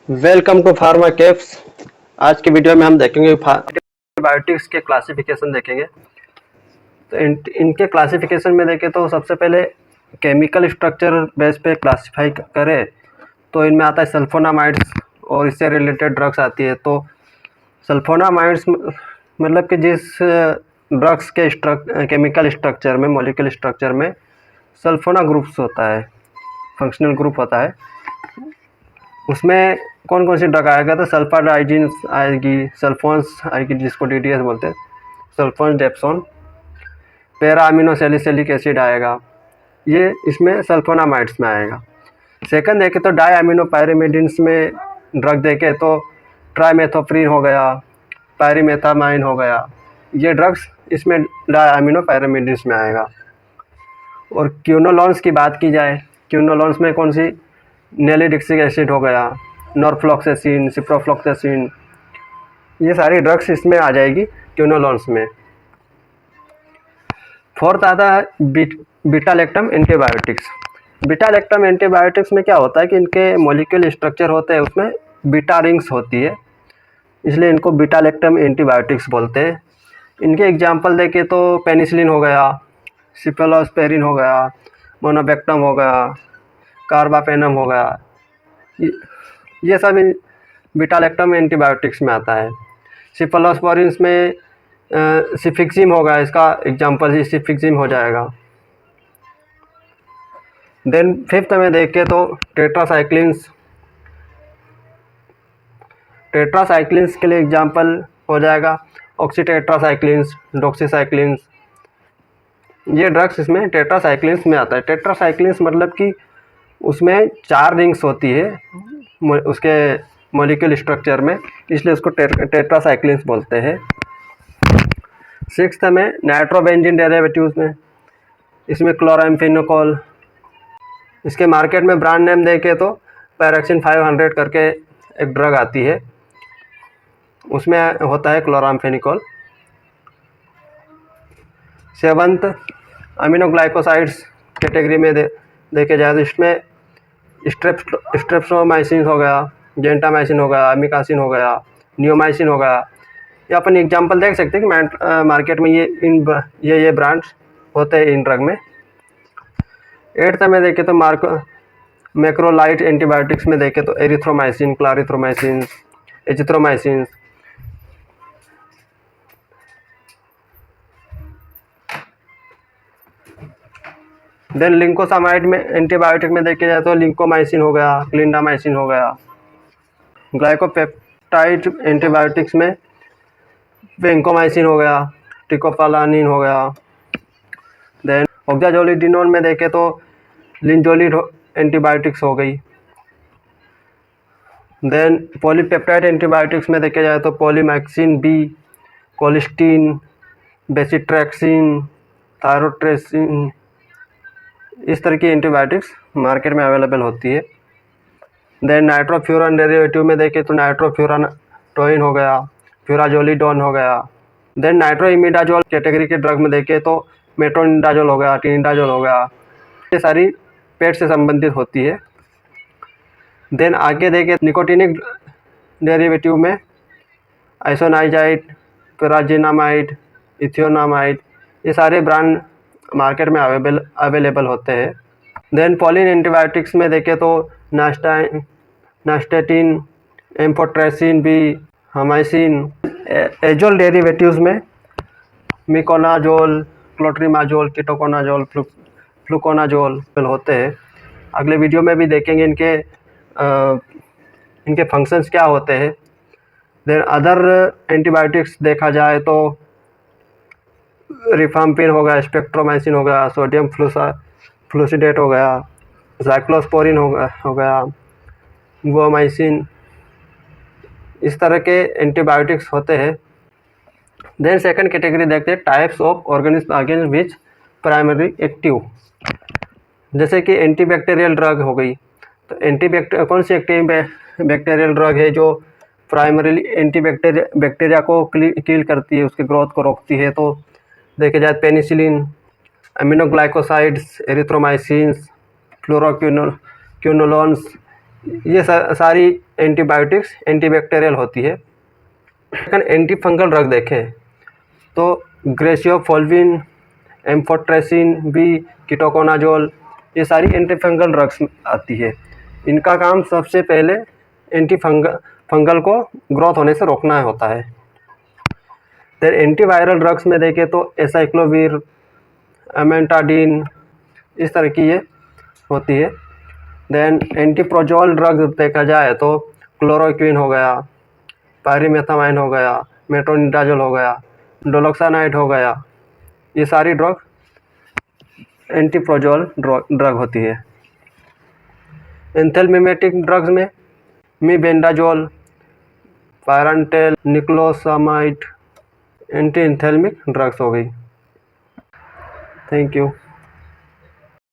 Welcome to pharma keeps. आज की video में हम देखेंगे एंटीबायोटिक्स के क्लासिफिकेशन देखेंगे। तो इनके क्लासिफिकेशन में देखें तो सबसे पहले केमिकल स्ट्रक्चर बेस पे क्लासिफाई करें तो इनमें आता है सल्फोनामाइड्स और इससे रिलेटेड ड्रग्स आती है। तो सल्फोनामाइड्स मतलब कि जिस ड्रग्स के केमिकल स्ट्रक्चर में मॉलिक्यूलर स्ट्रक्चर में सल्फोना ग्रुप्स होता है, फंक्शनल ग्रुप होता है, उसमें कौन कौन सी ड्रग आएगा तो सल्फाडाइजिन्स आएगी, सल्फोन्स आएगी जिसको डीडीएस बोलते हैं, sulphone dapsone, para amino salicylic acid आएगा, ये इसमें सल्फोनामाइड्स में आएगा। सेकंड देखें तो डाई अमीनो पायरिमिडिन्स में ड्रग देखें तो ट्राइमेथोप्रीन हो गया, पायरिमेथामाइन हो गया, ये ड्रग्स इसमें डाई अमीनो पायरिमिडिन्स में आएगा। और क्यूनोलॉन्स की बात की जाए, क्यूनोलॉन्स में कौन सी नेलिडिक्सिक एसिड हो गया, नॉरफ्लॉक्सेसिन, सिप्रोफ्लॉक्सेसिन, ये सारी ड्रग्स इसमें आ जाएगी क्यूनोलॉन्स में। फोर्थ आता है beta lactam antibiotics. Beta lactam antibiotics में क्या होता है कि इनके मॉलिक्यूलर स्ट्रक्चर होते हैं उसमें बीटा रिंग्स होती है, इसलिए इनको बीटा लैक्टम एंटीबायोटिक्स बोलते हैं। इनके एग्जांपल देखें तो पेनिसिलिन हो गया, सिफेलोस्पेरिन हो गया, मोनोबेक्टम हो गया, कार्बापेनम हो गया, ये सब बीटा लैक्टम एंटीबायोटिक्स में आता है। सिफेलोस्पोरिन में सिफिक्सिम होगा, इसका एग्जांपल ही सिफिक्सिम हो जाएगा। देन फिफ्थ में देखें तो टेट्रासाइक्लिन्स के लिए एग्जांपल हो जाएगा ऑक्सीटेट्रासाइक्लिन्स, डॉक्सीसाइक्लिन्स, ये ड्रग्स इसमें टेट्रासाइक्लिन्स में आता है। टेट्रासाइक्लिन्स मतलब कि उसमें 4 रिंग्स होती है उसके मॉलिक्यूलर स्ट्रक्चर में, इसलिए उसको टेट्रासाइक्लिन्स बोलते हैं। सिक्स्थ में नाइट्रोबेंजीन डेरिवेटिव्स में, इसमें क्लोराम्फेनिकोल, इसके मार्केट में ब्रांड नेम देखे तो पैराक्सिन 500 करके एक ड्रग आती है, उसमें होता है क्लोराम्फेनिकोल। सेवंथ अमीनोग्लाइकोसाइड्स कैटेगरी में देखे जाए तो इसमें स्ट्रेप्टोमाइसिन हो गया, जेंटामाइसिन हो गया, अमिकासिन हो गया, नियोमाइसिन हो गया, ये अपन एग्जांपल देख सकते हैं कि मार्केट में ये ब्रांड्स होते हैं इन ड्रग में। एट्थ में देखें तो मैक्रोलाइट एंटीबायोटिक्स में देखें तो एरिथ्रोमाइसिन, क्लारिथ्रोमाइसिन, एजिथ्रोमाइसिन, देन लिंकोसामाइड में एंटीबायोटिक में देखे जाए तो लिंकोमाइसिन हो गया, क्लिंडामाइसिन हो गया। ग्लाइकोपेप्टाइड एंटीबायोटिक्स में वेंकोमाइसिन हो गया, टिकोपालानिन हो गया। देन ऑक्साजोलिडिनोन में देखें तो लिंजोलिड एंटीबायोटिक्स हो गई। देन पॉलीपेप्टाइड एंटीबायोटिक्स में देखे जाए तो पॉलीमैक्सिन बी, कोलिस्टीन, बेसिट्रैक्सिन, थायरोट्रेसिन, इस तरह की एंटीबायोटिक्स मार्केट में अवेलेबल होती है। देन नाइट्रोफ्यूरन डेरिवेटिव में देखें तो नाइट्रोफ्यूराटोइन हो गया, फ्यूराजोलिडोन हो गया। देन नाइट्रोइमिडाजोल कैटेगरी के ड्रग में देखें तो मेट्रोनिडाजोल हो गया, टिनिडाजोल हो गया, ये सारी पेट से संबंधित होती है। देन आगे देखें निकोटिनिक डेरिवेटिव में आइसोनाइजाइड, पेराजिनामाइड, इथियोनामाइड, ये सारे ब्रांड मार्केट में अवेलेबल होते हैं। देन पॉलिन एंटीबायोटिक्स में देखें तो नास्टेटिन, एम्फोट्रेसिन बी, हमाइसिन। एजोल डेरिवेटिव्स में मिकोनाजोल, क्लोट्रिमाजोल, कीटोकोनाजोल, फ्लुकोनाजोल होते हैं। अगले वीडियो में भी देखेंगे इनके फंक्शंस क्या होते हैं। देन अदर एंटीबायोटिक्स देखा जाए तो रिफाम्पिन हो गया, स्पेक्ट्रोमाइसिन हो गया, सोडियम फ्लूसिडेट हो गया, साइक्लोस्पोरिन हो गया, गुआमाइसिन, इस तरह के एंटीबायोटिक्स होते हैं। देन सेकंड कैटेगरी देखते हैं types of organism against which primary active, जैसे कि एंटीबैक्टीरियल ड्रग हो गई। तो कौन सी एक्टिव बैक्टीरियल ड्रग है जो प्राइमरीली बैक्टीरिया को किल करती है, उसके ग्रोथ को रोकती है। तो देखे जाए पेनिसिलिन, अमीनोग्लाइकोसाइड्स, एरिथ्रोमाइसिन्स, फ्लोरोक्विनोलोन्स, ये सारी एंटीबायोटिक्स एंटीबैक्टीरियल होती है। लेकिन एंटी फंगल ड्रग देखें तो ग्रेसियोफोल्विन, एम्फोट्रेसिन बी, कीटोकोनाजोल, ये सारी एंटी फंगल ड्रग्स आती है। इनका काम सबसे पहले फंगल को ग्रोथ होने से रोकना होता है। फिर एंटीवायरल ड्रग्स में देखें तो एसाइक्लोवीर, अमेंटाडिन, इस तरह की ये होती है। देन एंटीप्रोजोल ड्रग देखा जाए तो क्लोरोक्विन हो गया, पायरिमेथामाइन हो गया, मेट्रोनिडाजोल हो गया, डोलोक्सानाइड हो गया, ये सारी ड्रग एंटीप्रोजोल ड्रग होती है। एंथेल्मिमेटिक ड्रग्स में मीबेंडाजोल, पायरंटेल, निक्लोसामाइड, एंटी एंथेल्मिक ड्रग्स हो गई। Thank you.